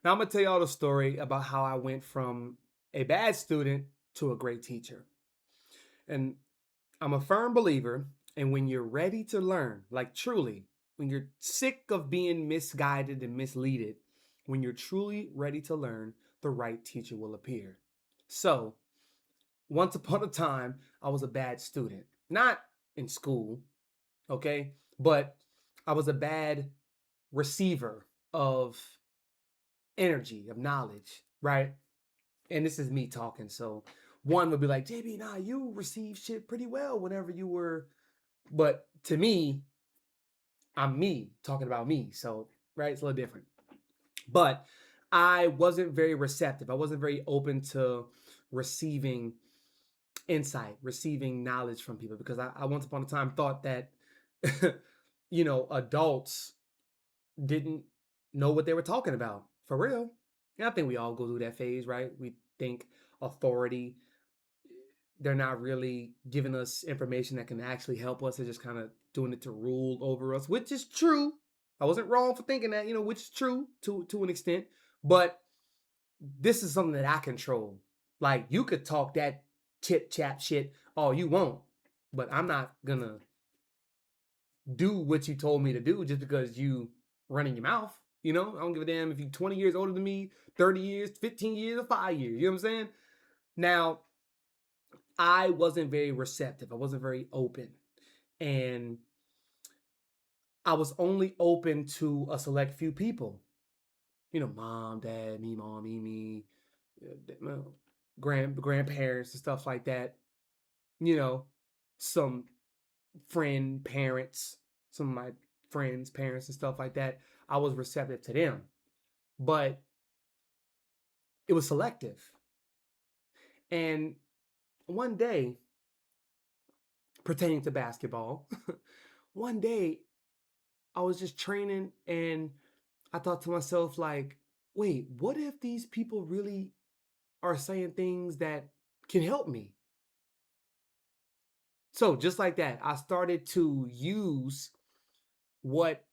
Now I'm gonna tell y'all the story about how I went from a bad student to a great teacher. And I'm a firm believer, and when you're ready to learn, like truly, when you're sick of being misguided and misleaded, when you're truly ready to learn, the right teacher will appear. So, once upon a time, I was a bad student. Not in school, okay? But I was a bad receiver of energy, of knowledge, right? And this is me talking. So one would be like, JB, nah, you received shit pretty well whenever you were. But to me, I'm me talking about me. So, right, it's a little different. But I wasn't very receptive. I wasn't very open to receiving insight, receiving knowledge from people because I once upon a time thought that, adults didn't know what they were talking about for real. And I think we all go through that phase, right? We think authority, they're not really giving us information that can actually help us. They're just kind of doing it to rule over us, which is true. I wasn't wrong for thinking that, which is true to an extent. But this is something that I control. Like you could talk that chit chat shit all you want, but I'm not gonna do what you told me to do just because you running your mouth. I don't give a damn if you're 20 years older than me, 30 years, 15 years, or 5 years. You know what I'm saying? Now, I wasn't very receptive. I wasn't very open. And I was only open to a select few people. Mom, dad, me, mom, me, grandparents and stuff like that. You know, some parents, some of my friends, parents and stuff like that. I was receptive to them. But it was selective. And one day, pertaining to basketball, one day I was just training and I thought to myself, like, wait, what if these people really are saying things that can help me? So, just like that, I started to use what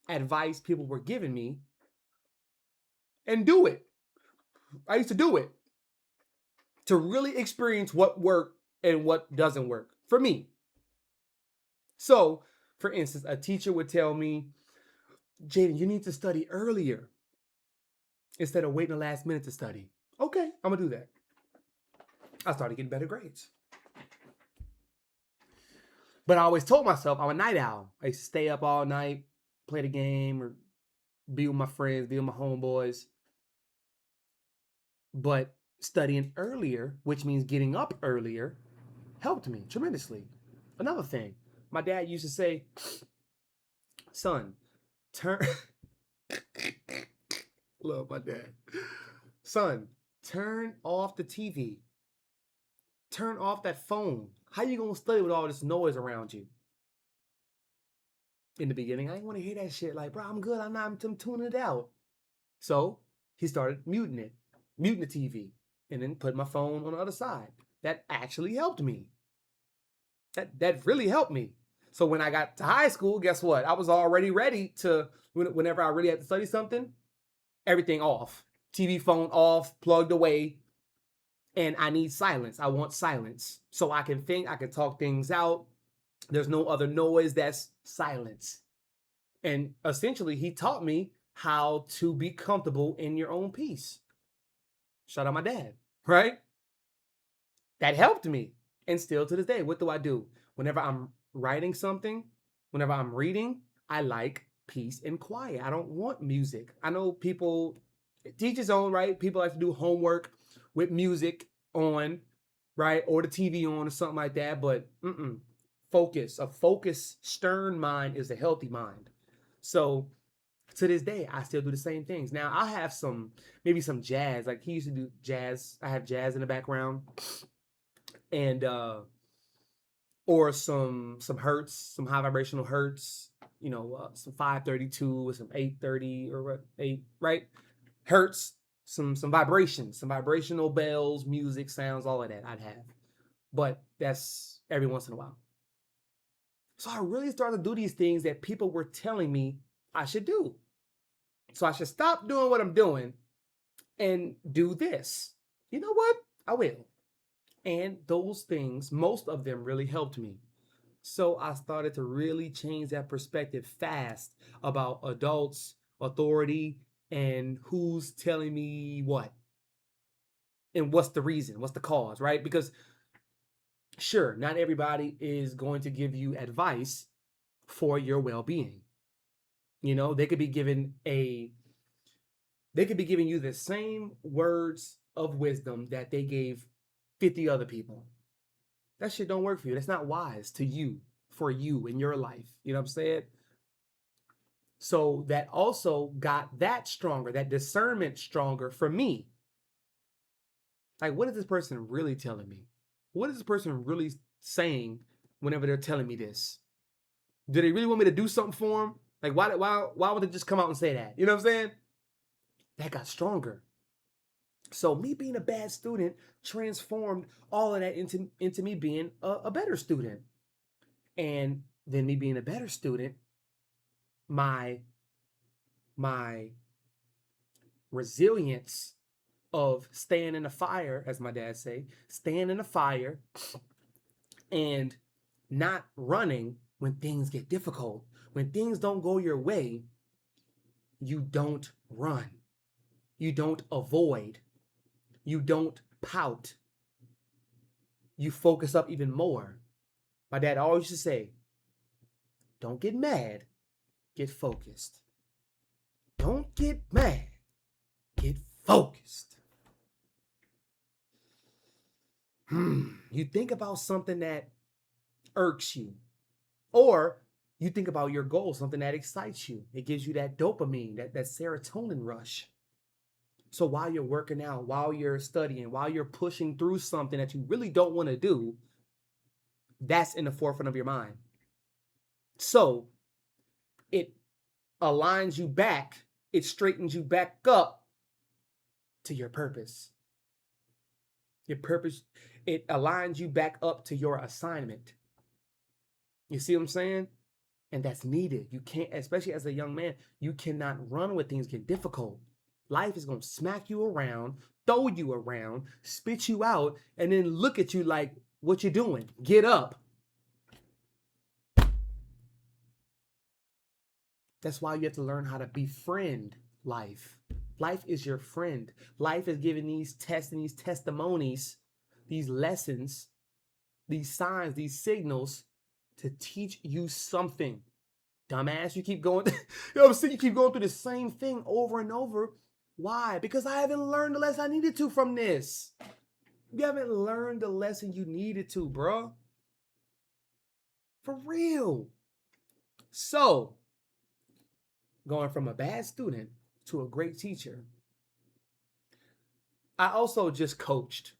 advice people were giving me and do it. I used to do it to really experience what worked and what doesn't work for me. So, for instance, a teacher would tell me, Jaden, you need to study earlier instead of waiting the last minute to study. Okay, I'm gonna do that. I started getting better grades. But I always told myself I'm a night owl. I used to stay up all night, play the game, or be with my friends, be with my homeboys. But studying earlier, which means getting up earlier, helped me tremendously. Another thing, my dad used to say, son, turn. Love my dad. Son, turn off the TV. Turn off that phone. How you gonna study with all this noise around you? In the beginning, I didn't want to hear that shit. Like, bro, I'm good. I'm tuning it out. So he started muting the TV, and then put my phone on the other side. That actually helped me. That really helped me. So when I got to high school, guess what? I was already ready to, whenever I really had to study something, everything off. TV, phone off, plugged away. And I need silence. I want silence. So I can think, I can talk things out. There's no other noise, that's silence. And essentially, he taught me how to be comfortable in your own peace. Shout out my dad, right? That helped me. And still to this day, what do? Whenever I'm writing something, whenever I'm reading, I like peace and quiet. I don't want music. I know people, teach his own, right? People like to do homework with music on, right? Or the TV on or something like that. But focus, a focused, stern mind is a healthy mind. So to this day, I still do the same things. Now I have maybe some jazz. Like he used to do jazz. I have jazz in the background. And or some hertz, some high vibrational hertz, some 532 or some 830 or what 8, right? Hertz, some vibrations, some vibrational bells, music, sounds, all of that I'd have. But that's every once in a while. So I really started to do these things that people were telling me I should do. So I should stop doing what I'm doing and do this. You know what? I will. And those things, most of them really helped me. So I started to really change that perspective fast about adults, authority, and who's telling me what. And what's the reason? What's the cause, right? Because sure, not everybody is going to give you advice for your well-being. You know, they could be giving you the same words of wisdom that they gave 50 other people. That shit don't work for you. That's not wise to you, for you in your life. You know what I'm saying? So that also got that stronger, that discernment stronger for me. Like, what is this person really telling me? What is this person really saying whenever they're telling me this? Do they really want me to do something for them? Like, why would they just come out and say that? You know what I'm saying? That got stronger. So me being a bad student transformed all of that into me being a better student. And then me being a better student, my resilience of staying in the fire, as my dad say, staying in the fire and not running when things get difficult. When things don't go your way, you don't run. You don't avoid. You don't pout. You focus up even more. My dad always used to say, don't get mad, get focused. Don't get mad, get focused. You think about something that irks you, or you think about your goal, something that excites you. It gives you that dopamine, that serotonin rush. So while you're working out, while you're studying, while you're pushing through something that you really don't want to do, that's in the forefront of your mind. So it aligns you back, it straightens you back up to your purpose. Your purpose, it aligns you back up to your assignment. You see what I'm saying? And that's needed. You can't, especially as a young man, you cannot run when things get difficult. Life is going to smack you around, throw you around, spit you out, and then look at you like, what you doing? Get up. That's why you have to learn how to befriend life. Life is your friend. Life is giving these tests and these testimonies, these lessons, these signs, these signals to teach you something. Dumbass, you keep going, you know what I'm saying? You keep going through the same thing over and over. Why? Because I haven't learned the lesson I needed to from this. You haven't learned the lesson you needed to, bro. For real. So, going from a bad student to a great teacher. I also just coached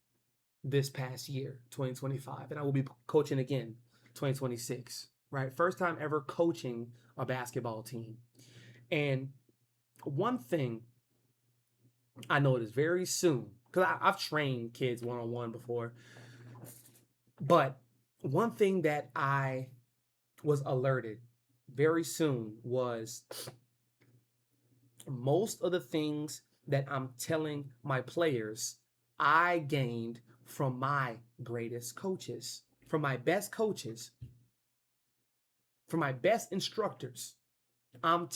this past year, 2025, and I will be coaching again, 2026, right? First time ever coaching a basketball team. And one thing I noticed very soon, because I've trained kids one-on-one before, but one thing that I was alerted very soon was most of the things that I'm telling my players, I gained from my greatest coaches, from my best coaches, from my best instructors. I'm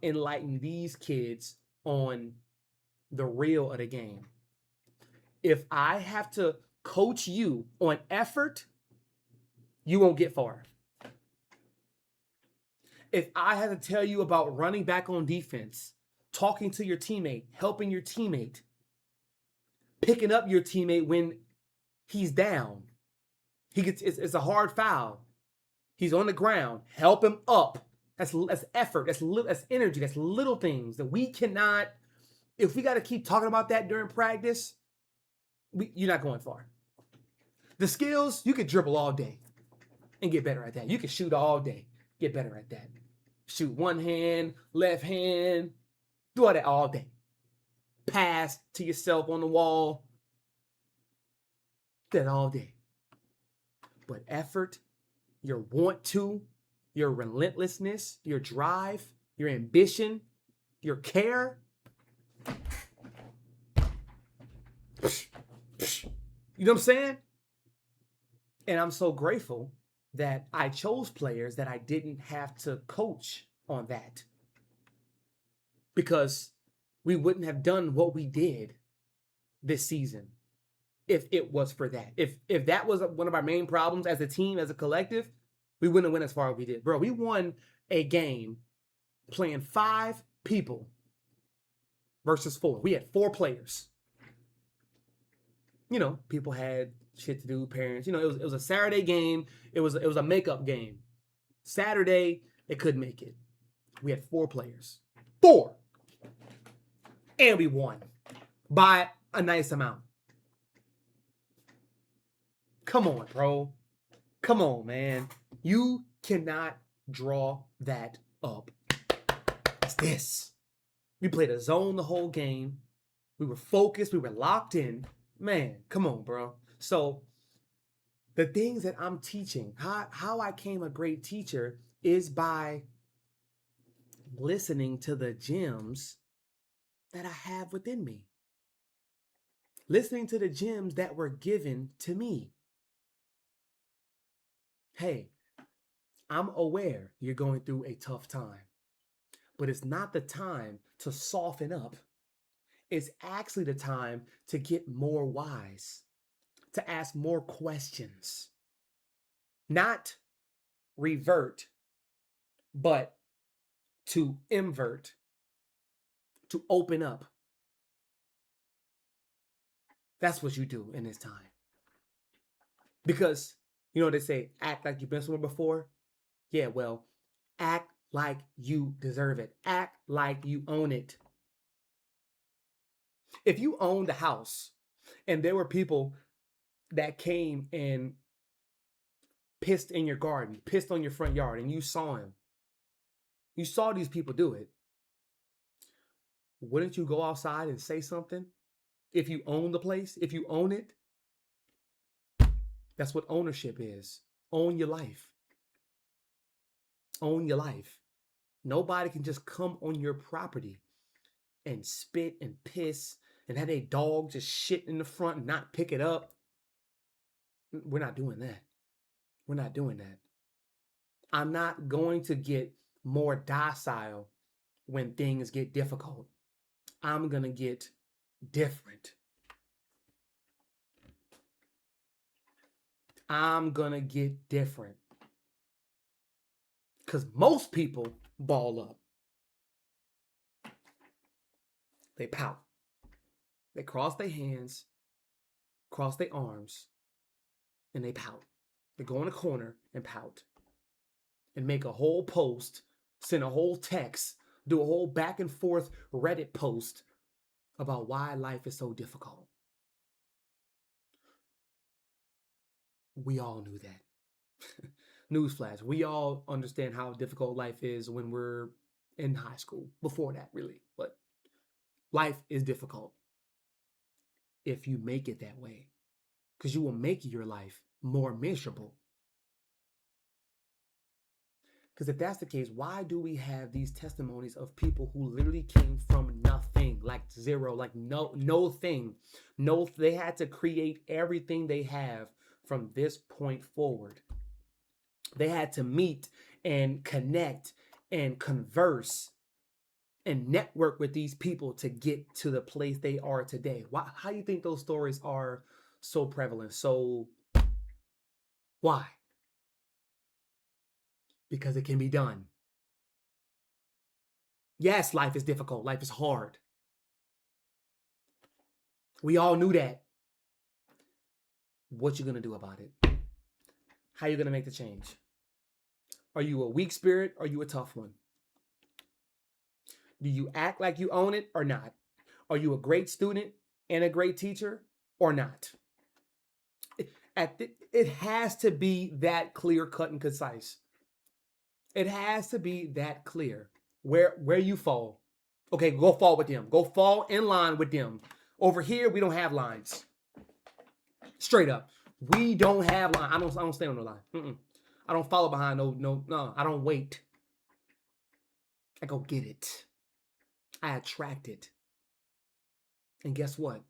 enlightening these kids on the real of the game. If I have to coach you on effort, you won't get far. If I had to tell you about running back on defense, talking to your teammate, helping your teammate, picking up your teammate when he's down, it's a hard foul, he's on the ground, help him up. That's effort, that's energy, that's little things that we cannot. If we got to keep talking about that during practice, you're not going far. The skills, you could dribble all day and get better at that. You can shoot all day, get better at that. Shoot one hand, left hand, do all that all day. Pass to yourself on the wall, do that all day. But effort, your want to, your relentlessness, your drive, your ambition, your care, You know what I'm saying? And I'm so grateful that I chose players that I didn't have to coach on that, because we wouldn't have done what we did this season if it was for that. If that was one of our main problems as a team, as a collective, we wouldn't have went as far as we did. Bro, we won a game playing 5 people versus 4. We had 4 players. You know, people had shit to do, parents. You know, it was a Saturday game. It was a makeup game. Saturday, they couldn't make it. We had 4 players. 4. And we won by a nice amount. Come on, bro. Come on, man. You cannot draw that up. It's this. We played a zone the whole game. We were focused. We were locked in. Man, come on, bro. So the things that I'm teaching, how I became a great teacher, is by listening to the gems that I have within me. Listening to the gems that were given to me. Hey, I'm aware you're going through a tough time, but it's not the time to soften up. It's actually the time to get more wise, to ask more questions, not revert, but to invert, to open up. That's what you do in this time. Because, you know, they say, act like you've been somewhere before. Yeah, well, act like you deserve it. Act like you own it. If you owned a house and there were people that came and pissed in your garden, pissed on your front yard, and you saw him, you saw these people do it, wouldn't you go outside and say something? If you own the place, if you own it, that's what ownership is. Own your life. Own your life. Nobody can just come on your property and spit and piss and have a dog just shit in the front and not pick it up. We're not doing that. We're not doing that. I'm not going to get more docile when things get difficult. I'm going to get different. I'm going to get different. Because most people ball up. They pout. They cross their hands, cross their arms, and they pout. They go in a corner and pout. And make a whole post, send a whole text, do a whole back and forth Reddit post about why life is so difficult. We all knew that. Newsflash, we all understand how difficult life is when we're in high school. Before that, really. But life is difficult if you make it that way. Because you will make your life more miserable. Because if that's the case, why do we have these testimonies of people who literally came from nothing, like zero, like no thing. No, they had to create everything they have from this point forward. They had to meet and connect and converse and network with these people to get to the place they are today. How do you think those stories are so prevalent? So why? Because it can be done. Yes, life is difficult. Life is hard. We all knew that. What you gonna do about it? How you gonna make the change? Are you a weak spirit or are you a tough one? Do you act like you own it or not? Are you a great student and a great teacher or not? It has to be that clear, cut, and concise. It has to be that clear. Where you fall. Okay, go fall with them. Go fall in line with them. Over here, we don't have lines. Straight up. We don't have line. I don't stay on the line. I don't follow behind no. I don't wait. I go get it. I attract it. And guess what?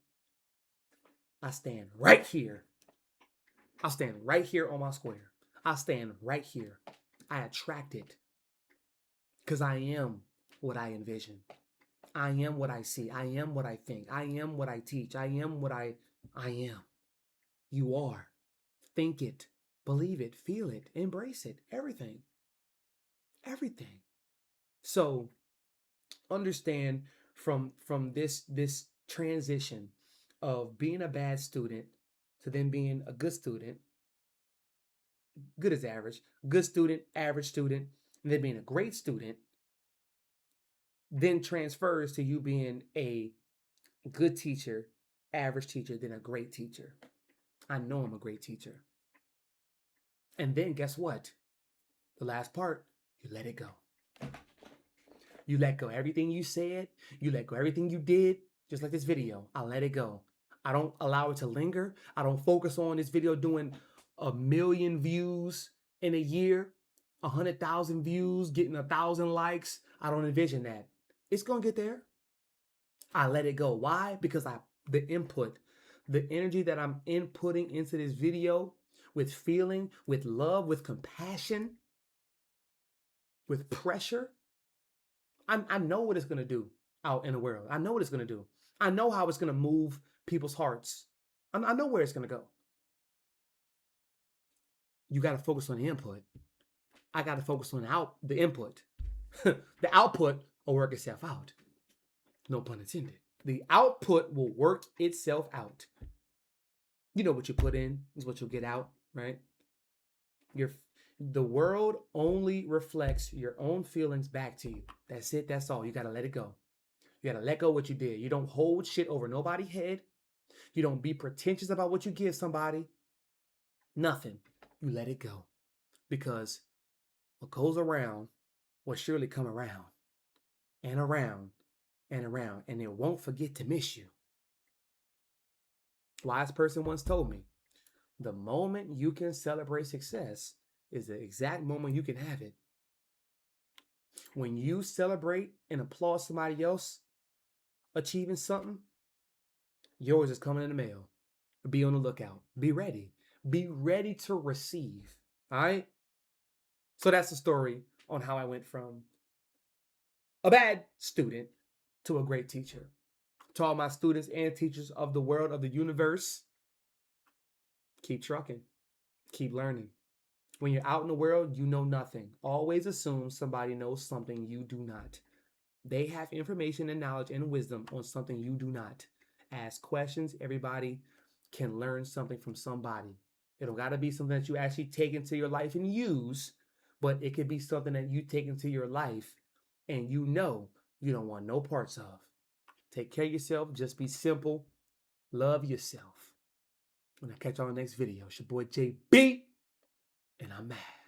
I stand right here. I stand right here on my square. I stand right here. I attract it because I am what I envision. I am what I see. I am what I think. I am what I teach. I am what I am. You are. Think it, believe it, feel it, embrace it, everything. Everything. So understand from this transition of being a bad student to then being a good student, good as average, good student, average student, and then being a great student, then transfers to you being a good teacher, average teacher, then a great teacher. I know I'm a great teacher. And then guess what? The last part, you let it go. You let go everything you said. You let go everything you did. Just like this video, I let it go. I don't allow it to linger. I don't focus on this video doing 1,000,000 views in a year, 100,000 views, getting 1,000 likes. I don't envision that. It's going to get there. I let it go. Why? Because the input, the energy that I'm inputting into this video with feeling, with love, with compassion, with pressure, I know what it's going to do out in the world. I know what it's going to do. I know how it's going to move people's hearts. I know where it's going to go. You got to focus on the input. I got to focus on the input. The output will work itself out. No pun intended. The output will work itself out. You know what you put in is what you'll get out, right? The world only reflects your own feelings back to you. That's it. That's all. You got to let it go. You got to let go of what you did. You don't hold shit over nobody's head. You don't be pretentious about what you give somebody. Nothing. You let it go. Because what goes around will surely come around and around and around. And it won't forget to miss you. Wise person once told me, the moment you can celebrate success is the exact moment you can have it. When you celebrate and applaud somebody else achieving something, yours is coming in the mail. Be on the lookout. Be ready. Be ready to receive. All right? So that's the story on how I went from a bad student to a great teacher. To all my students and teachers of the world, of the universe, keep trucking. Keep learning. When you're out in the world, you know nothing. Always assume somebody knows something you do not. They have information and knowledge and wisdom on something you do not. Ask questions. Everybody can learn something from somebody. It don't got to be something that you actually take into your life and use, but it could be something that you take into your life and you know you don't want no parts of. Take care of yourself. Just be simple. Love yourself. When I catch you on the next video, it's your boy JB, and I'm mad.